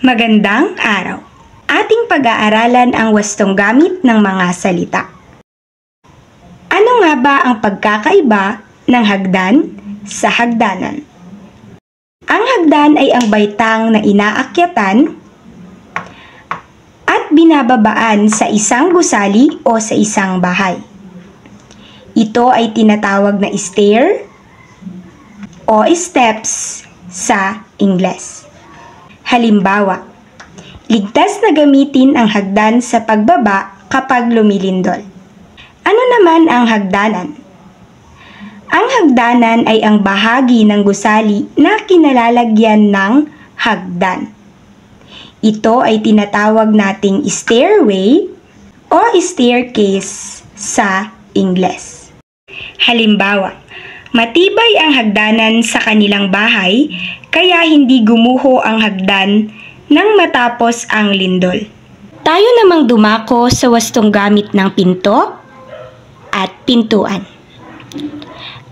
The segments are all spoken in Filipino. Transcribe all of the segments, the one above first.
Magandang araw! Ating pag-aaralan ang wastong gamit ng mga salita. Ano nga ba ang pagkakaiba ng hagdan sa hagdanan? Ang hagdan ay ang baitang na inaakyatan at binababaan sa isang gusali o sa isang bahay. Ito ay tinatawag na stair o steps sa Ingles. Halimbawa, ligtas na gamitin ang hagdan sa pagbaba kapag lumilindol. Ano naman ang hagdanan? Ang hagdanan ay ang bahagi ng gusali na kinalalagyan ng hagdan. Ito ay tinatawag nating stairway o staircase sa Ingles. Halimbawa, matibay ang hagdanan sa kanilang bahay kaya hindi gumuho ang hagdan nang matapos ang lindol. Tayo namang dumako sa wastong gamit ng pinto at pintuan.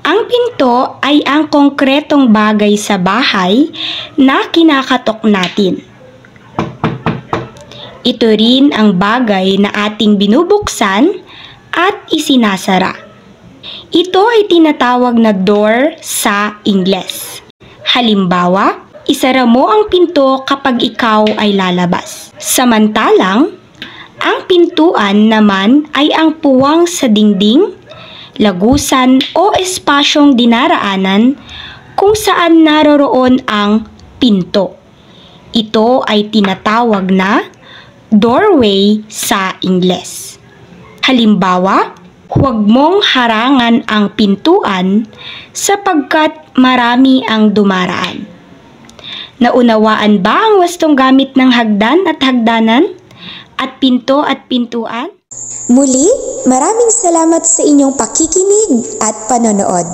Ang pinto ay ang konkretong bagay sa bahay na kinakatok natin. Ito rin ang bagay na ating binubuksan at isinasara. Ito ay tinatawag na door sa Ingles. Halimbawa, isara mo ang pinto kapag ikaw ay lalabas. Samantalang, ang pintuan naman ay ang puwang sa dingding, lagusan o espasyong dinaraanan kung saan naroroon ang pinto. Ito ay tinatawag na doorway sa Ingles. Halimbawa, huwag mong harangan ang pintuan sapagkat marami ang dumaraan. Naunawaan ba ang wastong gamit ng hagdan at hagdanan at pinto at pintuan? Muli, maraming salamat sa inyong pakikinig at panonood.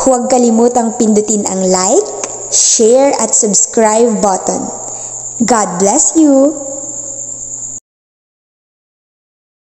Huwag kalimutang pindutin ang like, share at subscribe button. God bless you!